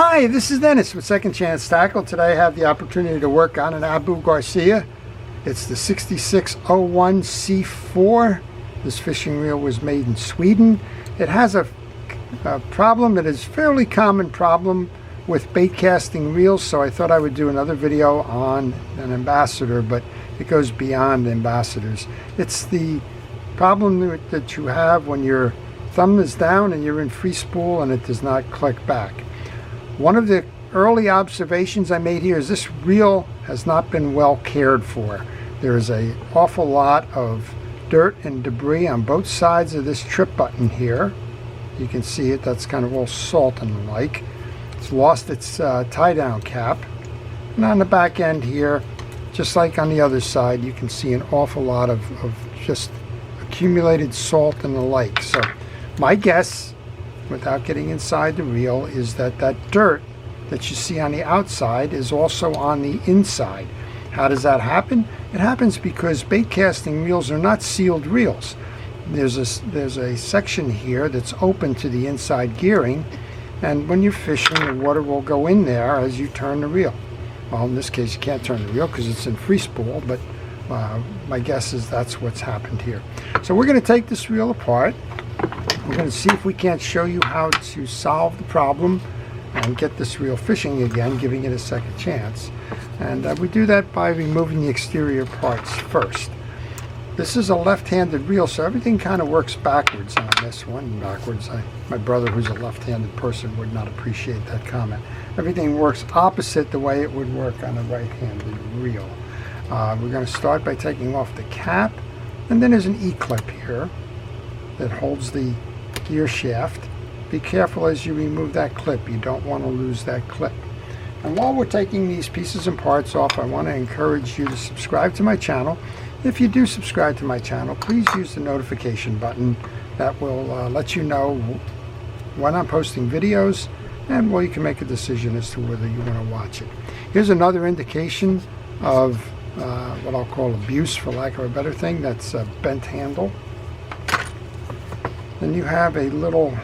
Hi, this is Dennis with Second Chance Tackle. Today I have the opportunity to work on an Abu Ambassadeur. It's the 6601 C4. This fishing reel was made in Sweden. It has a problem that is a fairly common problem with bait casting reels, so I thought I would do another video on an Ambassadeur, but it goes beyond ambassadors. It's the problem that you have when your thumb is down and you're in free spool and it does not click back. One of the early observations I made here is this reel has not been well cared for. There is an awful lot of dirt and debris on both sides of this trip button here. You can see it, that's kind of all salt and the like. It's lost its tie down cap. And on the back end here, just like on the other side, you can see an awful lot of just accumulated salt and the like. So my guess, without getting inside the reel, is that that dirt that you see on the outside is also on the inside. How does that happen? It happens because bait casting reels are not sealed reels. There's a section here that's open to the inside gearing, and when you're fishing, the water will go in there as you turn the reel. Well, in this case, you can't turn the reel because it's in free spool, but my guess is that's what's happened here. So we're going to take this reel apart. We're going to see if we can't show you how to solve the problem and get this reel fishing again, giving it a second chance. And we do that by removing the exterior parts first. This is a left-handed reel, so everything kind of works backwards on this one. Backwards, my brother, who's a left-handed person, would not appreciate that comment. Everything works opposite the way it would work on a right-handed reel. We're going to start by taking off the cap, and then there's an E-clip here that holds the gear shaft. Be careful as you remove that clip. You don't want to lose that clip. And while we're taking these pieces and parts off, I want to encourage you to subscribe to my channel. If you do subscribe to my channel, please use the notification button. That will let you know when I'm posting videos, and well, you can make a decision as to whether you want to watch it. Here's another indication of what I'll call abuse, for lack of a better thing. That's a bent handle. Then you have a little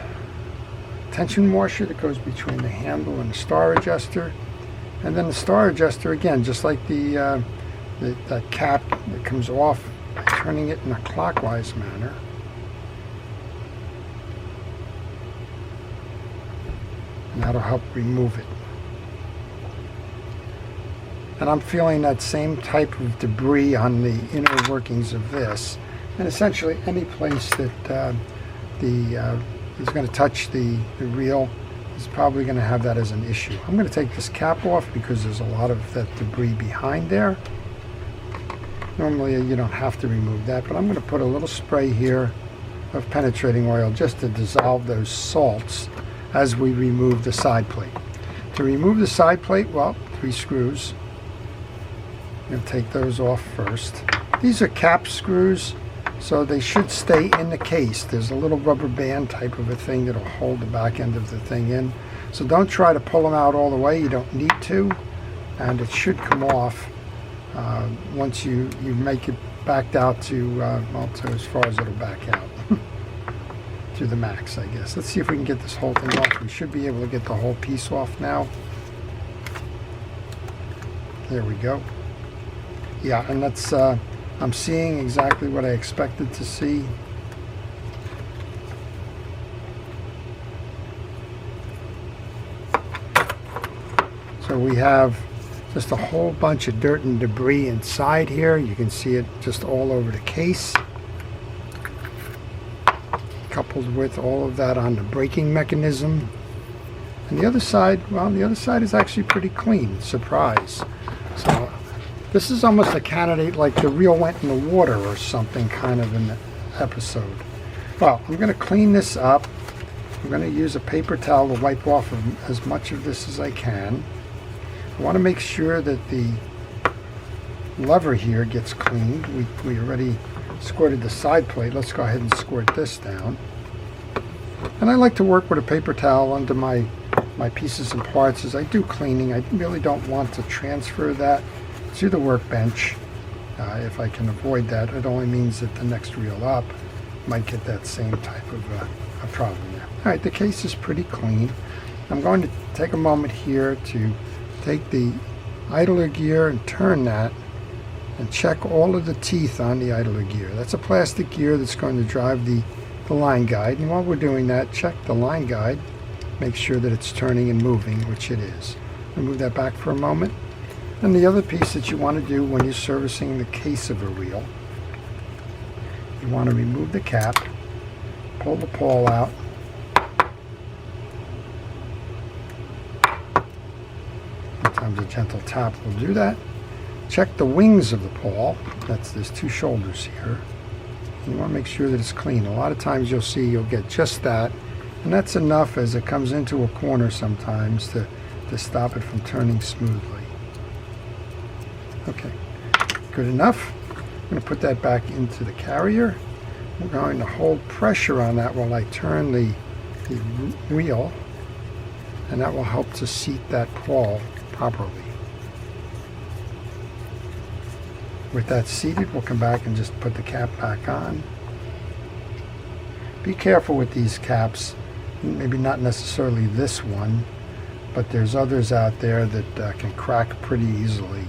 tension washer that goes between the handle and the star adjuster. And then the star adjuster, again, just like the cap that comes off by turning it in a clockwise manner. And that'll help remove it. And I'm feeling that same type of debris on the inner workings of this. And essentially any place that is going to touch the reel is probably going to have that as an issue. I'm going to take this cap off because there's a lot of that debris behind there. Normally you don't have to remove that, but I'm going to put a little spray here of penetrating oil just to dissolve those salts as we remove the side plate. To remove the side plate, well, 3 screws. I'm going to take those off first. These are cap screws, so they should stay in the case. There's a little rubber band type of a thing that'll hold the back end of the thing in. So don't try to pull them out all the way. You don't need to. And it should come off once you make it backed out to, well, to as far as it'll back out. To the max, I guess. Let's see if we can get this whole thing off. We should be able to get the whole piece off now. There we go. Yeah, and that's... I'm seeing exactly what I expected to see. So we have just a whole bunch of dirt and debris inside here. You can see it just all over the case. Coupled with all of that on the braking mechanism. And the other side, well, the other side is actually pretty clean. Surprise. So this is almost a candidate like the reel went in the water or something kind of in the episode. Well, I'm going to clean this up. I'm going to use a paper towel to wipe off as much of this as I can. I want to make sure that the lever here gets cleaned. We already squirted the side plate. Let's go ahead and squirt this down. And I like to work with a paper towel under my pieces and parts as I do cleaning. I really don't want to transfer that to the workbench. If I can avoid that, it only means that the next reel up might get that same type of a problem there. All right, the case is pretty clean. I'm going to take a moment here to take the idler gear and turn that and check all of the teeth on the idler gear. That's a plastic gear that's going to drive the line guide, and while we're doing that, check the line guide, make sure that it's turning and moving, which it is. Move that back for a moment. And the other piece that you want to do when you're servicing the case of a reel, you want to remove the cap, pull the pawl out, sometimes a gentle tap will do that. Check the wings of the pawl. There's two shoulders here. You want to make sure that it's clean. A lot of times you'll see you'll get just that, and that's enough as it comes into a corner sometimes to stop it from turning smoothly. Okay, good enough. I'm going to put that back into the carrier. We're going to hold pressure on that while I turn the wheel, and that will help to seat that pawl properly. With that seated, we'll come back and just put the cap back on. Be careful with these caps. Maybe not necessarily this one, but there's others out there that can crack pretty easily.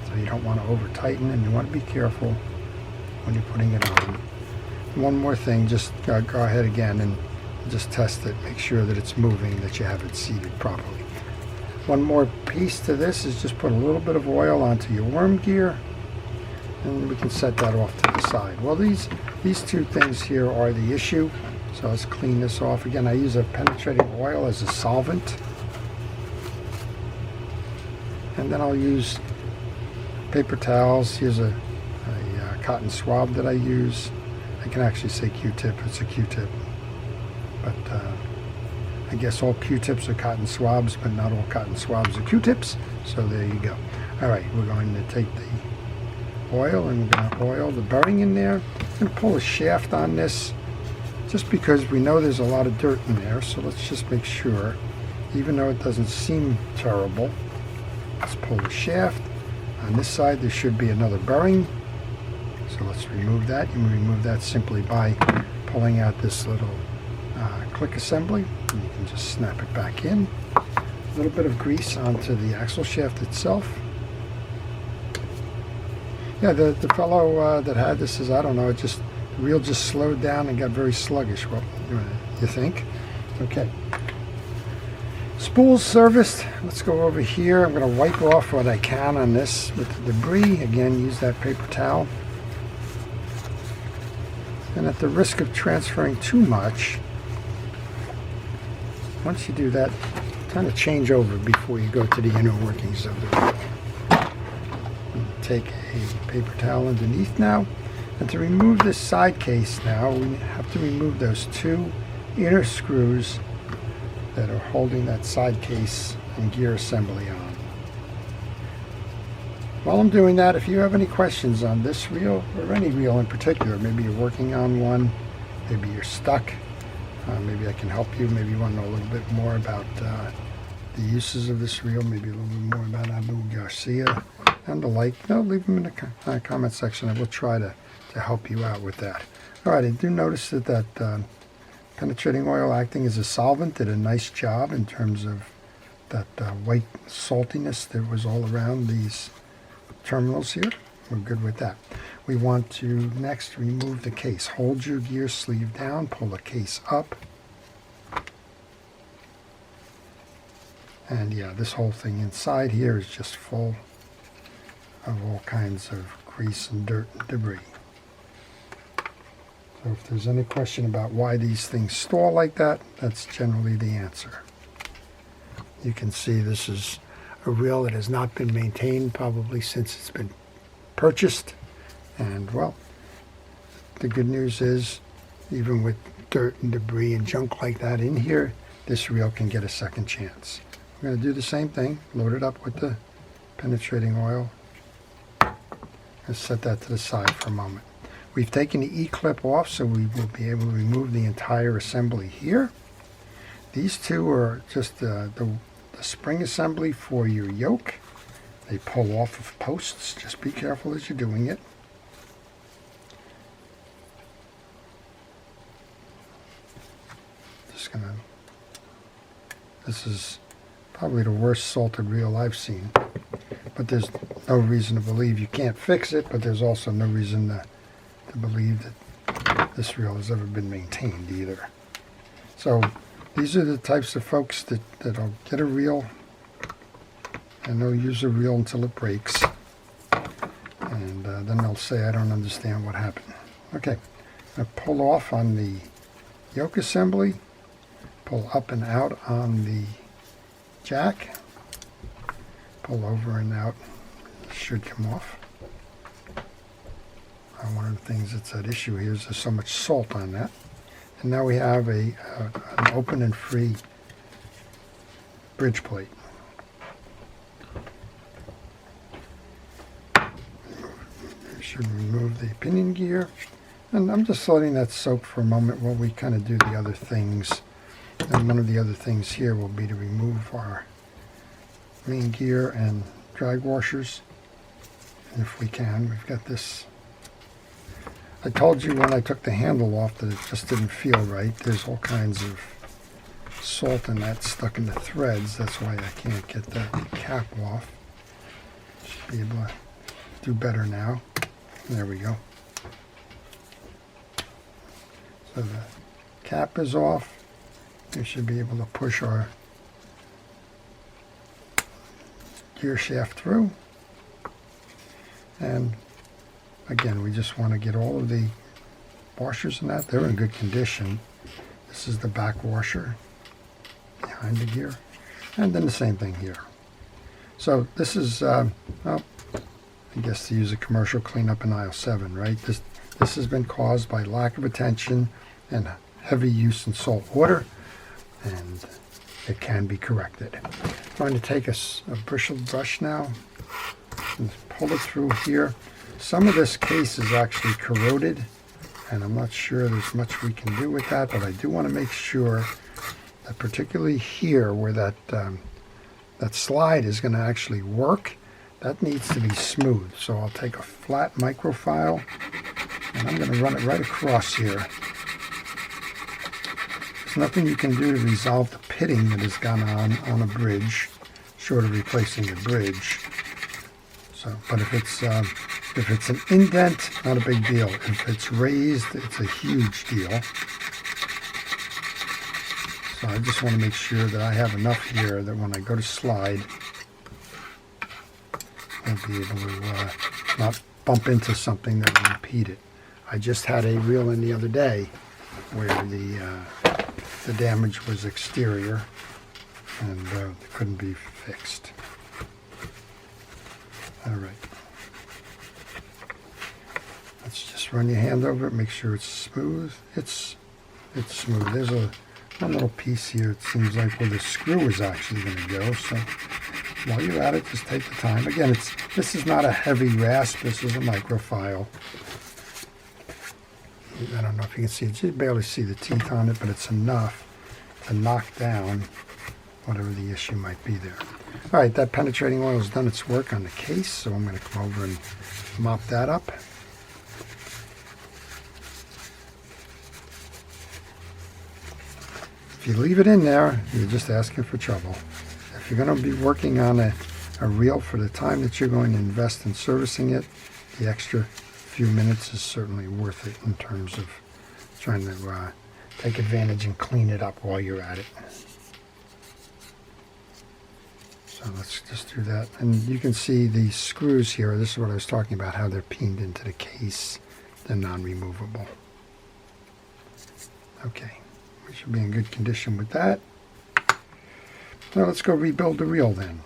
So you don't want to over tighten, and you want to be careful when you're putting it on. One more thing, just go ahead again and just test it. Make sure that it's moving, that you have it seated properly. One more piece to this is just put a little bit of oil onto your worm gear, and we can set that off to the side. Well, these two things here are the issue, so let's clean this off. Again, I use a penetrating oil as a solvent, and then I'll use paper towels. Here's a cotton swab that I use. I can actually say Q-tip, it's a Q-tip, but I guess all Q-tips are cotton swabs, but not all cotton swabs are Q-tips, so there you go. All right, we're going to take the oil and we're going to oil the bearing in there and pull a shaft on this, just because we know there's a lot of dirt in there. So let's just make sure, even though it doesn't seem terrible, let's pull the shaft. On this side there should be another bearing, so let's remove that. You can remove that simply by pulling out this little click assembly, and you can just snap it back in. A little bit of grease onto the axle shaft itself. Yeah, the fellow that had this says, I don't know, the wheel just slowed down and got very sluggish. Well, you think? Okay. Spools serviced. Let's go over here. I'm going to wipe off what I can on this with the debris. Again, use that paper towel. And at the risk of transferring too much, once you do that, kind of change over before you go to the inner workings of the wheel. Take a paper towel underneath now, and to remove this side case now, we have to remove those two inner screws that are holding that side case and gear assembly on. While I'm doing that, if you have any questions on this reel or any reel in particular, maybe you're working on one, maybe you're stuck, maybe I can help you, maybe you want to know a little bit more about the uses of this reel, maybe a little bit more about Abu Garcia and the like, leave them in the comment section, and we'll try to help you out with that. All right, I do notice that penetrating oil acting as a solvent did a nice job in terms of that white saltiness that was all around these terminals here. We're good with that. We want to next remove the case. Hold your gear sleeve down, pull the case up. And yeah, this whole thing inside here is just full of all kinds of grease and dirt and debris. So if there's any question about why these things stall like that, that's generally the answer. You can see this is a reel that has not been maintained probably since it's been purchased. And well, the good news is, even with dirt and debris and junk like that in here, this reel can get a second chance. I'm going to do the same thing, load it up with the penetrating oil, and set that to the side for a moment. We've taken the E-clip off, so we will be able to remove the entire assembly here. These two are just the spring assembly for your yoke. They pull off of posts. Just be careful as you're doing it. This is probably the worst salted reel I've seen. But there's no reason to believe you can't fix it, but there's also no reason to believe that this reel has ever been maintained either. So these are the types of folks that'll get a reel and they'll use a reel until it breaks. And then they'll say, I don't understand what happened. Okay, I pull off on the yoke assembly, pull up and out on the jack, pull over and out, should come off. One of the things that's at issue here is there's so much salt on that. And now we have an open and free bridge plate. Should remove the pinion gear. And I'm just letting that soak for a moment while we kind of do the other things. And one of the other things here will be to remove our main gear and drag washers. And if we can, we've got this. I told you when I took the handle off that it just didn't feel right. There's all kinds of salt in that stuck in the threads. That's why I can't get that cap off. Should be able to do better now. There we go. So the cap is off. We should be able to push our gear shaft through. And again, we just want to get all of the washers in that. They're in good condition. This is the back washer behind the gear. And then the same thing here. So this is, well, I guess to use a commercial cleanup in aisle 7, right? This has been caused by lack of attention and heavy use in salt water, and it can be corrected. I'm going to take a bristled brush now and pull it through here. Some of this case is actually corroded, and I'm not sure there's much we can do with that, but I do want to make sure that particularly here where that slide is going to actually work, that needs to be smooth. So I'll take a flat microfile and I'm going to run it right across here. There's nothing you can do to resolve the pitting that has gone on a bridge, short of replacing the bridge. So, but if it's an indent, not a big deal. If it's raised, it's a huge deal. So I just want to make sure that I have enough here that when I go to slide, I'll be able to not bump into something that will impede it. I just had a reel in the other day where the damage was exterior and couldn't be fixed. All right. Let's just run your hand over it, make sure it's smooth. It's smooth. There's one little piece here, it seems like, where the screw is actually going to go. So while you're at it, just take the time. Again, this is not a heavy rasp. This is a microfile. I don't know if you can see it. You barely see the teeth on it, but it's enough to knock down whatever the issue might be there. All right, that penetrating oil has done its work on the case, so I'm going to come over and mop that up. If you leave it in there, you're just asking for trouble. If you're going to be working on a reel for the time that you're going to invest in servicing it, the extra few minutes is certainly worth it in terms of trying to take advantage and clean it up while you're at it. So let's just do that. And you can see the screws here. This is what I was talking about, how they're pinned into the case. They're non-removable. Okay, we should be in good condition with that. Now let's go rebuild the reel then.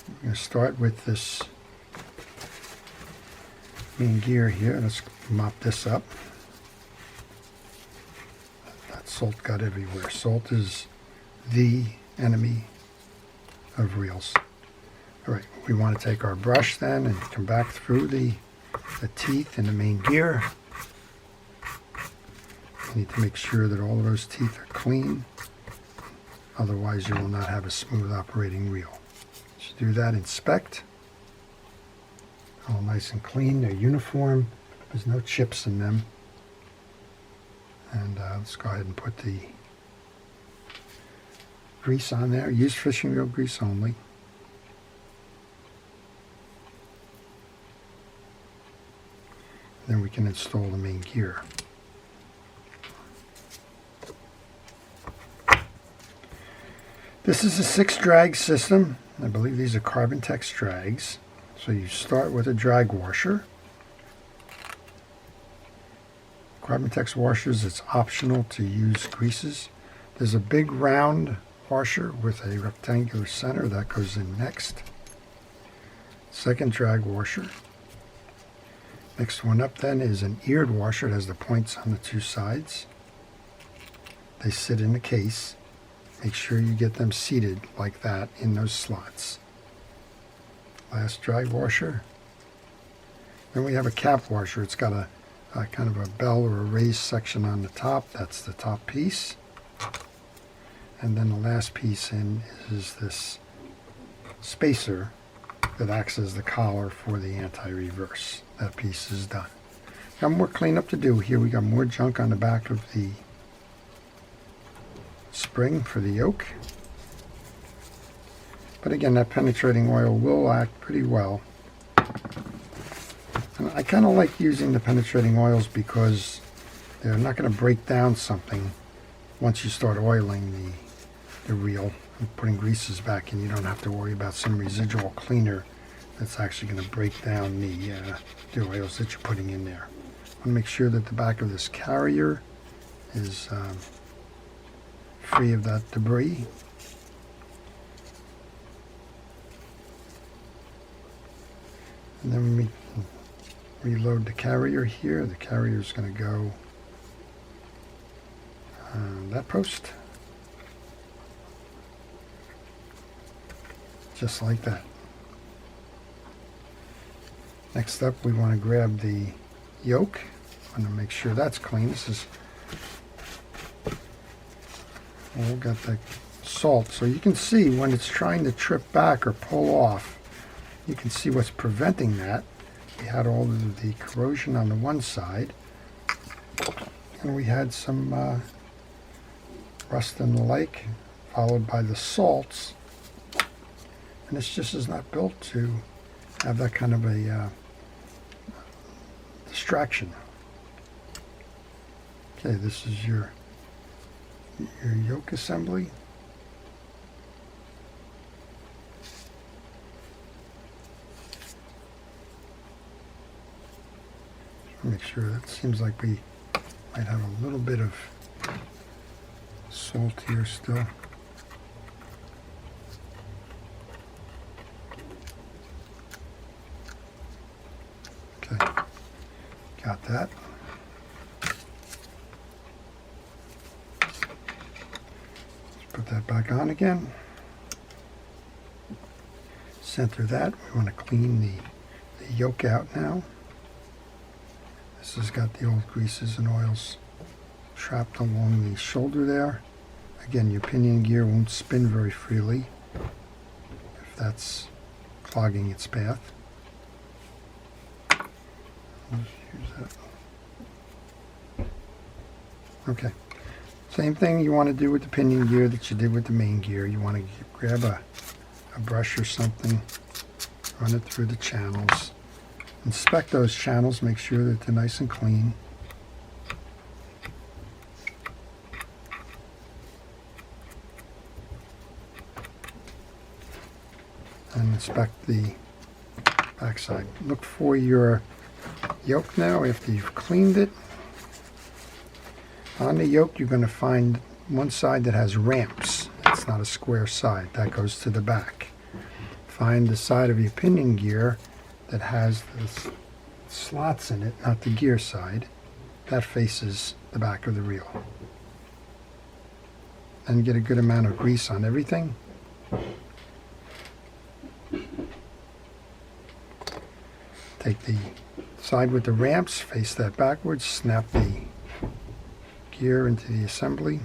We're going to start with this main gear here. Let's mop this up. That salt got everywhere. Salt is the enemy of reels. All right, we want to take our brush then and come back through the teeth in the main gear. You need to make sure that all of those teeth are clean. Otherwise, you will not have a smooth operating reel. So do that, inspect. All nice and clean, they're uniform. There's no chips in them. And let's go ahead and put the grease on there. Use fishing reel grease only. Then we can install the main gear. This is a 6-drag system. I believe these are Carbon-Tex drags. So you start with a drag washer. Carbon-Tex washers, it's optional to use greases. There's a big round washer with a rectangular center that goes in next. Second drag washer. Next one up then is an eared washer. It has the points on the two sides. They sit in the case. Make sure you get them seated like that in those slots. Last drag washer. Then we have a cap washer. It's got a kind of a bell or a raised section on the top. That's the top piece. And then the last piece in is this spacer that acts as the collar for the anti-reverse. That piece is done. Got more cleanup to do here. We got more junk on the back of the spring for the yoke. But again, that penetrating oil will act pretty well. And I kind of like using the penetrating oils because they're not going to break down something once you start oiling the reel and putting greases back in. You don't have to worry about some residual cleaner that's actually going to break down the oils that you're putting in there. I want to make sure that the back of this carrier is free of that debris. And then we reload the carrier here. The carrier is going to go on that post. Just like that. Next up, we want to grab the yoke. I want to make sure that's clean. This is all got the salt, so you can see when it's trying to trip back or pull off, you can see what's preventing that. We had all of the corrosion on the one side, and we had some rust in the lake, followed by the salts. And this just is not built to have that kind of a distraction. Okay, this is your yoke assembly. Make sure, that seems like we might have a little bit of salt here still. Okay, got that. Let's put that back on again. Center that. We want to clean the yoke out now. This has got the old greases and oils trapped along the shoulder there. Again, your pinion gear won't spin very freely if that's clogging its path. Let's use that. Okay. Same thing you want to do with the pinion gear that you did with the main gear. You want to grab a brush or something, run it through the channels. Inspect those channels, make sure that they're nice and clean. And inspect the backside. Look for your yoke now after you've cleaned it. On the yoke, you're going to find one side that has ramps. It's not a square side. That goes to the back. Find the side of your pinion gear that has the slots in it, not the gear side. That faces the back of the reel. And get a good amount of grease on everything. Take the side with the ramps, face that backwards, snap the gear into the assembly.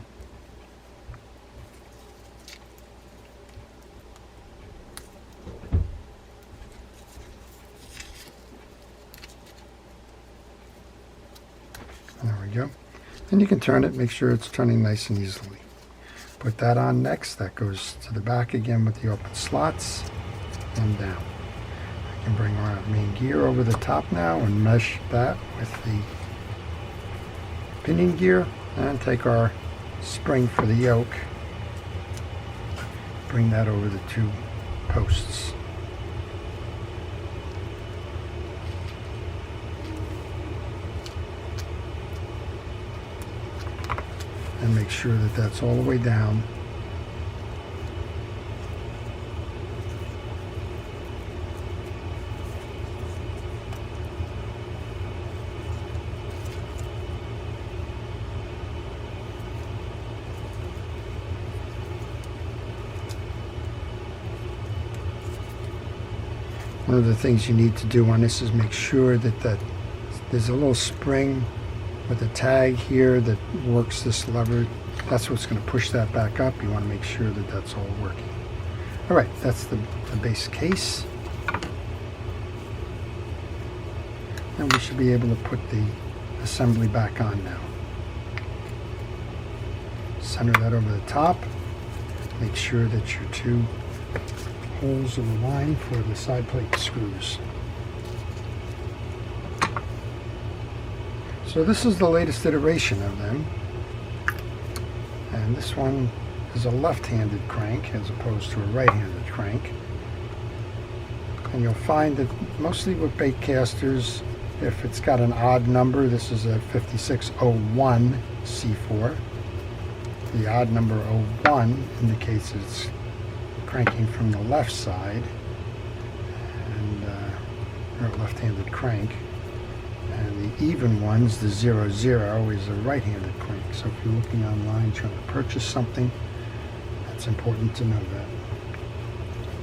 There we go. And you can turn it, make sure it's turning nice and easily. Put that on next. That goes to the back again with the open slots and down. I can bring our main gear over the top now and mesh that with the pinion gear, and take our spring for the yoke, bring that over the two posts. And make sure that that's all the way down. One of the things you need to do on this is make sure that there's a little spring with a tag here that works this lever. That's what's going to push that back up. You want to make sure that that's all working. All right, that's the base case. And we should be able to put the assembly back on now. Center that over the top. Make sure that your two holes are aligned for the side plate screws. So this is the latest iteration of them, and this one is a left-handed crank as opposed to a right-handed crank. And you'll find that mostly with bait casters, if it's got an odd number, this is a 5601 C4. The odd number 01 indicates it's cranking from the left side, and or a left-handed crank. And the even ones, the 00, is a right-handed crank. So if you're looking online trying to purchase something, it's important to know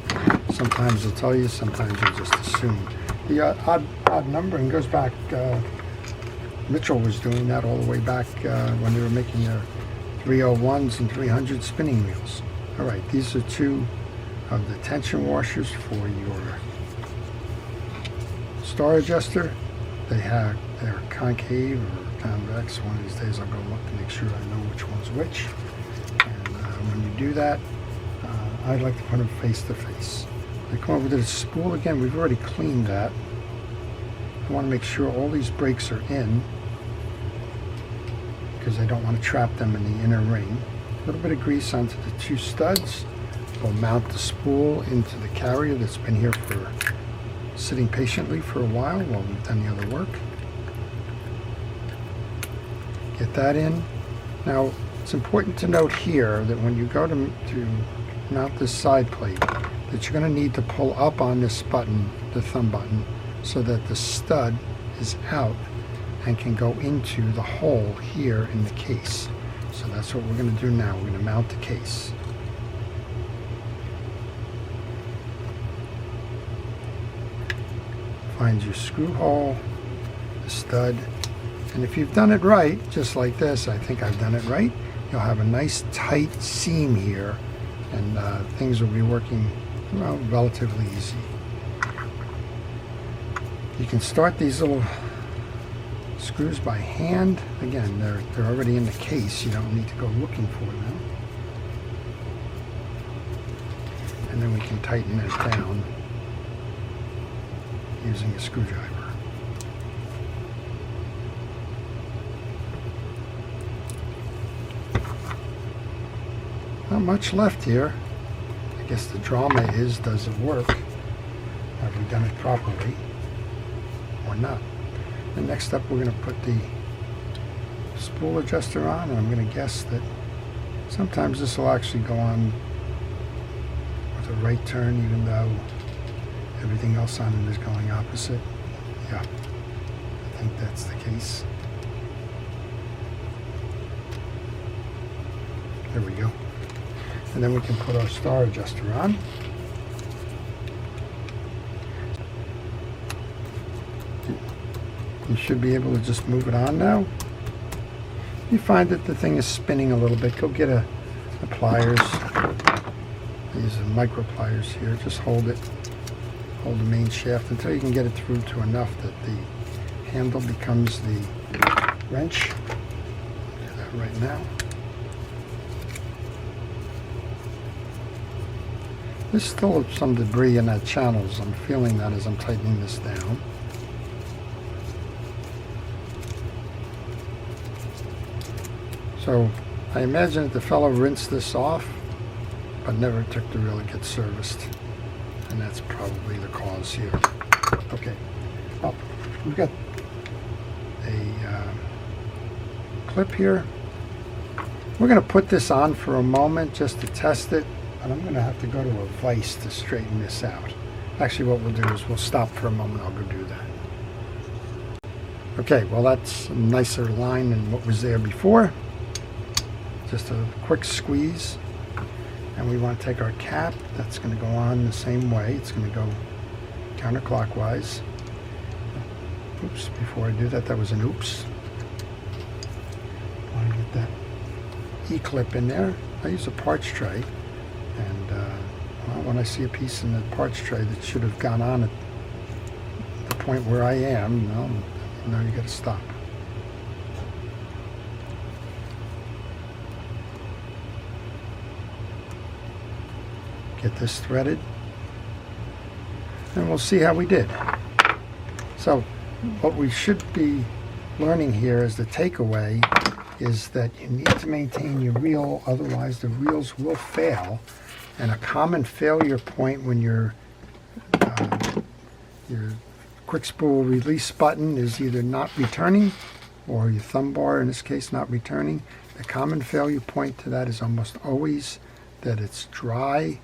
that. Sometimes they'll tell you, sometimes you'll just assume. The odd numbering goes back, Mitchell was doing that all the way back when they were making their 301s and 300 spinning wheels. All right, these are two of the tension washers for your star adjuster. They're concave or convex. One of these days I'll go look to make sure I know which one's which. And when you do that, I like to put them face to face. I come over to the spool again. We've already cleaned that. I want to make sure all these brakes are in, because I don't want to trap them in the inner ring. A little bit of grease onto the two studs. We'll mount the spool into the carrier that's been here for sitting patiently for a while we've done the other work. Get that in. Now, it's important to note here that when you go to mount this side plate, that you're going to need to pull up on this button, the thumb button, so that the stud is out and can go into the hole here in the case. So that's what we're going to do now. We're going to mount the case. Find your screw hole, the stud, and if you've done it right, just like this, I think I've done it right, you'll have a nice tight seam here, and things will be working, well, relatively easy. You can start these little screws by hand. Again, they're already in the case. You don't need to go looking for them. And then we can tighten it down using a screwdriver. Not much left here. I guess the drama is, does it work? Have we done it properly or not? And next up, we're going to put the spool adjuster on, and I'm going to guess that sometimes this will actually go on with a right turn, even though everything else on it is going opposite. Yeah, I think that's the case. There we go. And then we can put our star adjuster on. You should be able to just move it on now. You find that the thing is spinning a little bit, go get a pliers. These are micro pliers here. Just hold it. Hold the main shaft until you can get it through to enough that the handle becomes the wrench. Do that right now. There's still some debris in that channel, so I'm feeling that as I'm tightening this down. So I imagine that the fellow rinsed this off, but never took to really get serviced. And that's probably the cause here. Okay, well, we've got a clip here. We're going to put this on for a moment just to test it, but I'm going to have to go to a vise to straighten this out. Actually, what we'll do is we'll stop for a moment. I'll go do that. Okay, well, that's a nicer line than what was there before. Just a quick squeeze. And we want to take our cap. That's going to go on the same way. It's going to go counterclockwise. Oops, before I do that, that was an oops. I want to get that E-clip in there. I use a parts tray. And well, when I see a piece in the parts tray that should have gone on at the point where I am, well, now you got to stop. Get this threaded, and we'll see how we did. So what we should be learning here as the takeaway is that you need to maintain your reel, otherwise the reels will fail. And a common failure point when your quick spool release button is either not returning, or your thumb bar in this case not returning. The common failure point to that is almost always that it's dry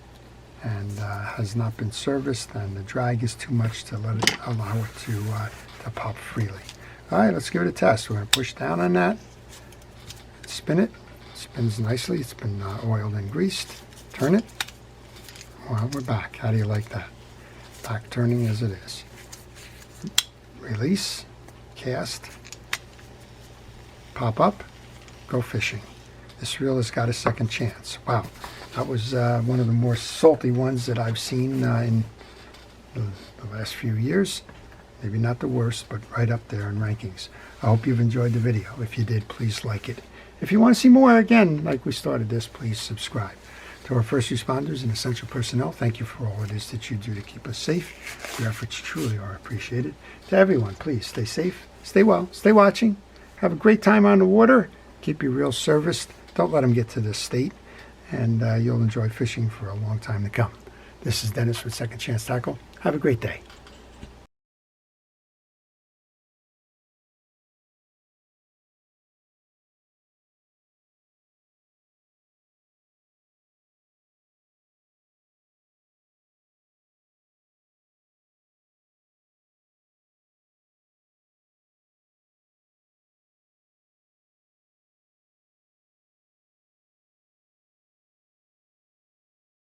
and has not been serviced, and the drag is too much to allow it to pop freely. All right, let's give it a test. We're going to push down on that, spin it. It spins nicely. It's been oiled and greased. Turn it. Well, we're back. How do you like that? Back turning as it is. Release, cast, pop up, go fishing. This reel has got a second chance. Wow. That was one of the more salty ones that I've seen in the last few years. Maybe not the worst, but right up there in rankings. I hope you've enjoyed the video. If you did, please like it. If you want to see more, again, like we started this, please subscribe. To our first responders and essential personnel, thank you for all it is that you do to keep us safe. Your efforts truly are appreciated. To everyone, please stay safe, stay well, stay watching. Have a great time on the water. Keep your reels serviced. Don't let them get to this state. And you'll enjoy fishing for a long time to come. This is Dennis with Second Chance Tackle. Have a great day.